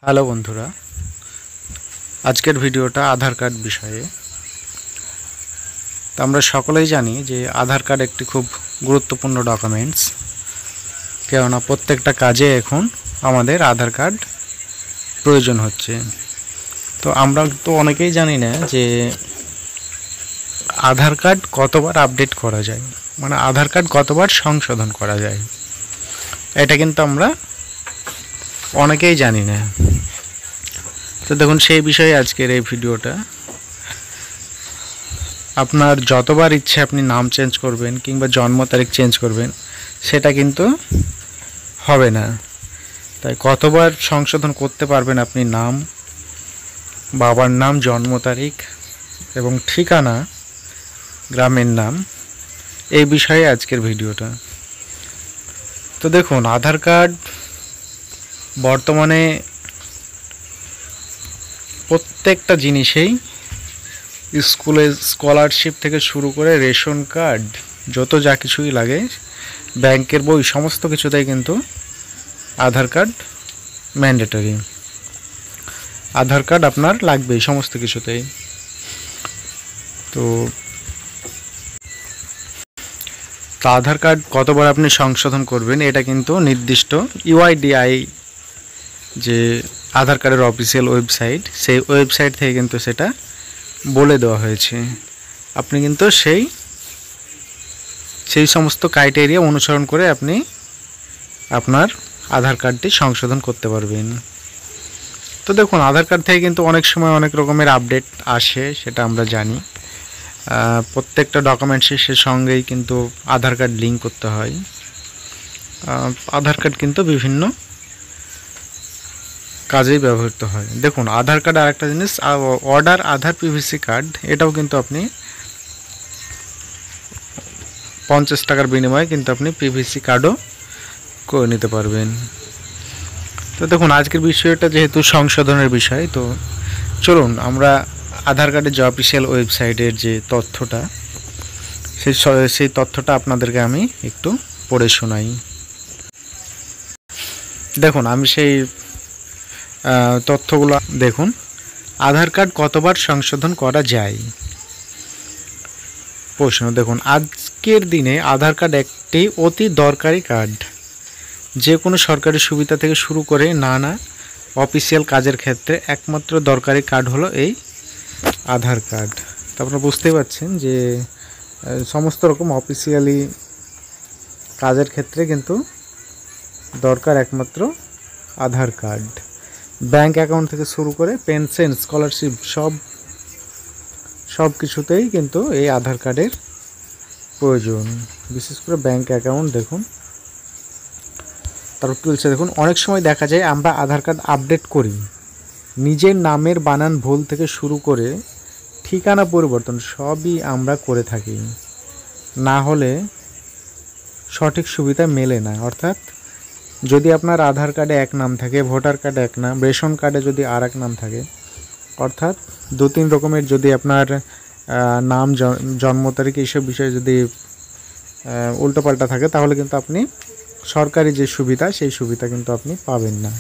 Hello বন্ধুরা, আজকের ভিডিওটা আধার কার্ড বিষয়ে। তো আমরা সকলেই জানি যে আধার কার্ড একটি খুব গুরুত্বপূর্ণ ডকুমেন্টস, কেননা প্রত্যেকটা কাজে এখন আমাদের আধার কার্ড প্রয়োজন হচ্ছে। তো আমরা তো অনেকেই জানি না যে আধার কার্ড কতবার আপডেট করা যায়, মানে আধার কার্ড কতবার সংশোধন করা যায়, এটা কিন্তু আমরা অনেকেই জানি না। তো দেখুন, সেই বিষয়ে আজকের এই ভিডিওটা। আপনার যতবার ইচ্ছে আপনি নাম চেঞ্জ করবেন কিংবা জন্ম তারিখ চেঞ্জ করবেন, সেটা কিন্তু হবে না। তাই কতবার সংশোধন করতে পারবেন আপনি নাম, বাবার নাম, জন্ম তারিখ এবং ঠিকানা, গ্রামের নাম, এই বিষয়ে আজকের ভিডিওটা। তো দেখুন, আধার কার্ড বর্তমানে প্রত্যেকটা জিনিসেই, স্কুলে স্কলারশিপ থেকে শুরু করে রেশন কার্ড, যত যা কিছুই লাগে, ব্যাংকের বই, সমস্ত কিছুতেই কিন্তু আধার কার্ড ম্যান্ডেটরি। আধার কার্ড আপনার লাগবেই সমস্ত কিছুতেই। তো আধার কার্ড কতবার আপনি সংশোধন করবেন, এটা কিন্তু নির্দিষ্ট ইউআইডিআই যে আধার কার্ডের অফিসিয়াল ওয়েবসাইট, সেই ওয়েবসাইট থেকে কিন্তু সেটা বলে দেওয়া হয়েছে। আপনি কিন্তু সেই সমস্ত ক্রাইটেরিয়া অনুসরণ করে আপনি আপনার আধার কার্ডটি সংশোধন করতে পারবেন। তো দেখুন, আধার কার্ড থেকে কিন্তু অনেক সময় অনেক রকমের আপডেট আসে, সেটা আমরা জানি। প্রত্যেকটা ডকুমেন্টসের সঙ্গেই কিন্তু আধার কার্ড লিঙ্ক করতে হয়। আধার কার্ড কিন্তু বিভিন্ন কাজেই ব্যবহৃত হয়। দেখুন, আধার কার্ড আর একটা জিনিস, অর্ডার আধার পিভিসি কার্ড, এটাও কিন্তু আপনি 50 টাকার বিনিময়ে কিন্তু আপনি পিভিসি কার্ডও করে নিতে পারবেন। তো দেখুন, আজকের বিষয়টা যেহেতু সংশোধনের বিষয়, তো চলুন আমরা আধার কার্ডের যে অফিসিয়াল ওয়েবসাইটের যে তথ্যটা, সেই তথ্যটা আপনাদেরকে আমি একটু পড়ে শোনাই। দেখুন, আমি সেই তথ্যগুলো দেখুন। আধার কার্ড কতবার সংশোধন করা যায় প্রশ্ন। দেখুন, আজকের দিনে আধার কার্ড একটি অতি দরকারি কার্ড। যে কোনো সরকারি সুবিধা থেকে শুরু করে নানা অফিসিয়াল কাজের ক্ষেত্রে একমাত্র দরকারি কার্ড হলো এই আধার কার্ড। তো আপনারা বুঝতেই পারছেন যে সমস্ত রকম অফিসিয়ালি কাজের ক্ষেত্রে কিন্তু দরকার একমাত্র আধার কার্ড। ব্যাংক অ্যাকাউন্ট থেকে শুরু করে পেনশন, স্কলারশিপ, সব কিছুতেই কিন্তু এই আধার কার্ডের প্রয়োজন। বিশেষ করে ব্যাংক অ্যাকাউন্ট দেখুন। তারপর চলছে দেখুন, অনেক সময় দেখা যায় আমরা আধার কার্ড আপডেট করি, নিজের নামের বানান ভুল থেকে শুরু করে ঠিকানা পরিবর্তন সবই আমরা করে থাকি, না হলে সঠিক সুবিধা মেলে না। অর্থাৎ যদি আপনার আধার কার্ডে এক নাম থাকে, ভোটার কার্ডে এক নাম, রেশন কার্ডে যদি আর এক নাম থাকে, অর্থাৎ 2-3 রকমের যদি আপনার নাম, জন্ম তারিখ, এইসব বিষয়ে যদি উল্টোপাল্টা থাকে, তাহলে কিন্তু আপনি সরকারি যে সুবিধা, সেই সুবিধা কিন্তু আপনি পাবেন না।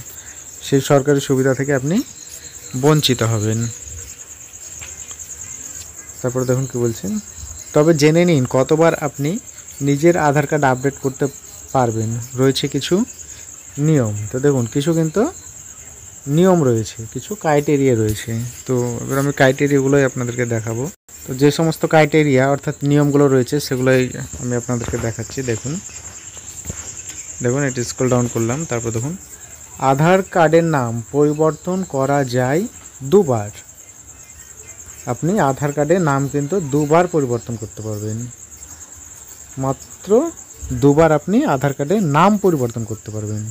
সেই সরকারি সুবিধা থেকে আপনি বঞ্চিত হবেন। তারপরে দেখুন কি বলছেন, তবে জেনে নিন কতবার আপনি নিজের আধার কার্ড আপডেট করতে পারবেন। রয়েছে কিছু নিয়ম। তো দেখুন, কিছু কিন্তু নিয়ম রয়েছে, কিছু ক্রাইটেরিয়া রয়েছে। তো এবার আমি ক্রাইটেরিয়াগুলোই আপনাদেরকে দেখাবো। তো যে সমস্ত ক্রাইটেরিয়া অর্থাৎ নিয়মগুলো রয়েছে, সেগুলোই আমি আপনাদেরকে দেখাচ্ছি। দেখুন, এটি স্ক্রল ডাউন করলাম। তারপর দেখুন, আধার কার্ডের নাম পরিবর্তন করা যায় 2 বার। আপনি আধার কার্ডের নাম কিন্তু 2 বার পরিবর্তন করতে পারবেন। মাত্র 2 বার আপনি আধার কার্ডের নাম পরিবর্তন করতে পারবেন।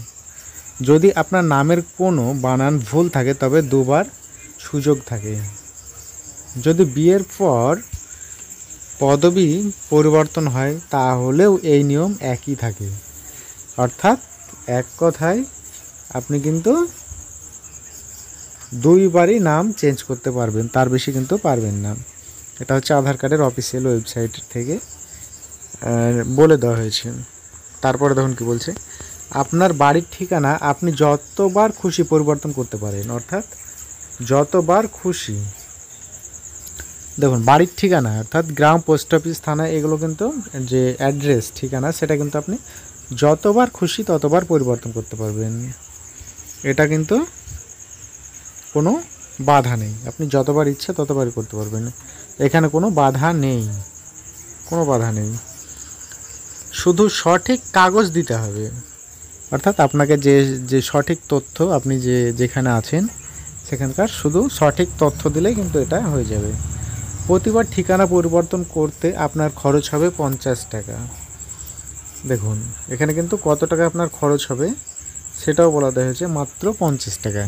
যদি আপনার নামের কোনো বানান ভুল থাকে, তবে 2 বার সুযোগ থাকে। যদি বিয়ের পর পদবি পরিবর্তন হয়, তাহলেও এই নিয়ম একই থাকে। অর্থাৎ এক কথায় আপনি কিন্তু 2 বারই নাম চেঞ্জ করতে পারবেন, তার বেশি কিন্তু পারবেন না। এটা হচ্ছে আধার কার্ডের অফিসিয়াল ওয়েবসাইট থেকে বলে দেওয়া হয়েছে। তারপরে দেখুন কি বলছে, আপনার বাড়ির ঠিকানা আপনি যতবার খুশি পরিবর্তন করতে পারেন, অর্থাৎ যতবার খুশি। দেখুন, বাড়ির ঠিকানা অর্থাৎ গ্রাম, পোস্ট অফিস, থানা, এগুলো কিন্তু যে অ্যাড্রেস ঠিকানা, সেটা কিন্তু আপনি যতবার খুশি ততবার পরিবর্তন করতে পারবেন। এটা কিন্তু কোনো বাধা নেই, আপনি যতবার ইচ্ছে ততবারই করতে পারবেন। এখানে কোনো বাধা নেই, কোনো বাধা নেই। শুধু সঠিক কাগজ দিতে হবে, অর্থাৎ আপনাকে যে যে সঠিক তথ্য, আপনি যেখানে আছেন সেখানকার শুধু সঠিক তথ্য দিলেই কিন্তু এটা হয়ে যাবে। প্রতিবার ঠিকানা পরিবর্তন করতে আপনার খরচ হবে 50 টাকা। দেখুন এখানে কিন্তু কত টাকা আপনার খরচ হবে সেটাও বলা হয়েছে, মাত্র 50 টাকা।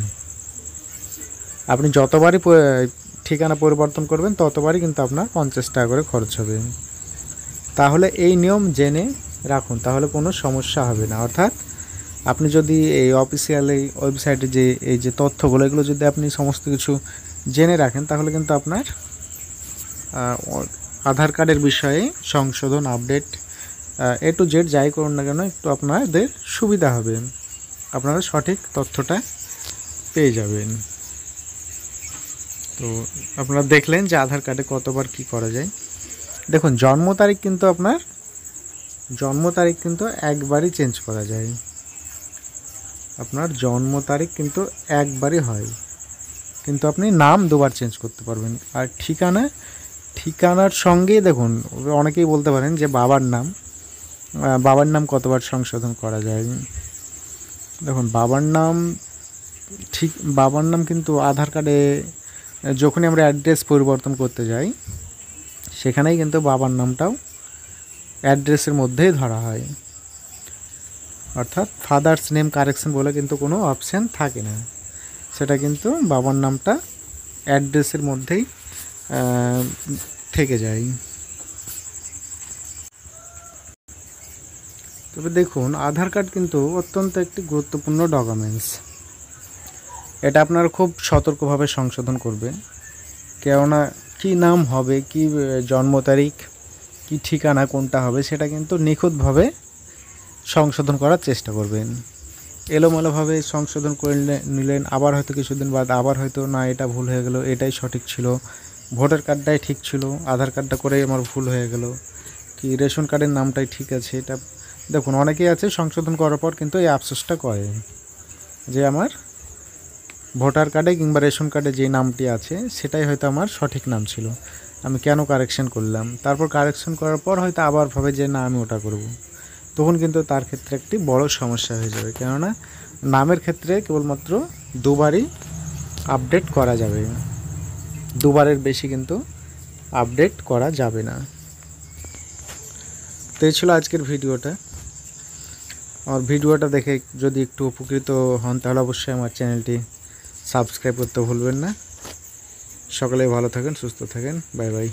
আপনি যতবারই ঠিকানা পরিবর্তন করবেন ততবারই কিন্তু আপনার 50 টাকা করে খরচ হবে। তাহলে এই নিয়ম জেনে রাখুন, তাহলে কোনো সমস্যা হবে না। অর্থাৎ আপনি যদি এই অফিসিয়াল এই ওয়েবসাইটে যে এই যে তথ্যগুলো, এগুলো যদি আপনি সমস্ত কিছু জেনে রাখেন, তাহলে কিন্তু আপনার আধার কার্ডের বিষয়ে সংশোধন, আপডেট, এ টু জেড যাই করুন না কেন, একটু আপনাদের সুবিধা হবে, আপনারা সঠিক তথ্যটা পেয়ে যাবেন। তো আপনারা দেখলেন যে আধার কার্ডে কতবার কি করা যায়। দেখুন, জন্ম তারিখ কিন্তু আপনার একবারই চেঞ্জ করা যায়। আপনার জন্ম তারিখ কিন্তু একবারই হয়, কিন্তু আপনি নাম দুবার চেঞ্জ করতে পারবেন। আর ঠিকানার সঙ্গে দেখুন, অনেকেই বলতে পারেন যে বাবার নাম কতবার সংশোধন করা যায়। দেখুন, বাবার নাম কিন্তু আধার কার্ডে যখনই আমরা অ্যাড্রেস পরিবর্তন করতে যাই, সেখানেই কিন্তু বাবার নামটাও অ্যাড্রেসের মধ্যেই ধরা হয়। অর্থাৎ ফাদার্স নেম কারেকশন বলে কিন্তু কোনো অপশান থাকে না, সেটা কিন্তু বাবার নামটা অ্যাড্রেসের মধ্যেই থেকে যায়। তবে দেখুন, আধার কার্ড কিন্তু অত্যন্ত একটি গুরুত্বপূর্ণ ডকুমেন্টস। এটা আপনারা খুব সতর্কভাবে সংশোধন করবেন, কেননা কী নাম হবে, কি জন্ম তারিখ, কি ঠিকানা কোনটা হবে, সেটা কিন্তু নিখুঁতভাবে সংশোধন করার চেষ্টা করবেন। এলোমেলোভাবে সংশোধন করে নিলেন, আবার হয়তো কিছুদিন বাদ আবার হয়তো না, এটা ভুল হয়ে গেল, এটাই সঠিক ছিল, ভোটার কার্ডটাই ঠিক ছিল, আধার কার্ডটা করেই আমার ভুল হয়ে গেল, কি রেশন কার্ডের নামটাই ঠিক আছে। এটা দেখুন, অনেকেই আছে সংশোধন করার পর কিন্তু এই আফসোসটা করে যে আমার ভোটার কার্ডে কিংবা রেশন কার্ডে যে নামটি আছে সেটাই হয়তো আমার সঠিক নাম ছিল, আমি কেন কারেকশন করলাম। তারপর কারেকশন করার পর হয়তো আবার ভাবে যে না, আমি ওটা করব। তখন কিন্তু তার ক্ষেত্রে একটি বড় সমস্যা হয়ে যাবে, কেননা নামের ক্ষেত্রে কেবলমাত্র দুবারই আপডেট করা যাবে, দুবারের বেশি কিন্তু আপডেট করা যাবে না। তো এই ছিল আজকের ভিডিওটা। আমার ভিডিওটা দেখে যদি একটু উপকৃত হন, তাহলে অবশ্যই আমার চ্যানেলটি সাবস্ক্রাইব করতে ভুলবেন না। সকলেই ভালো থাকেন, সুস্থ থাকেন, বাই বাই।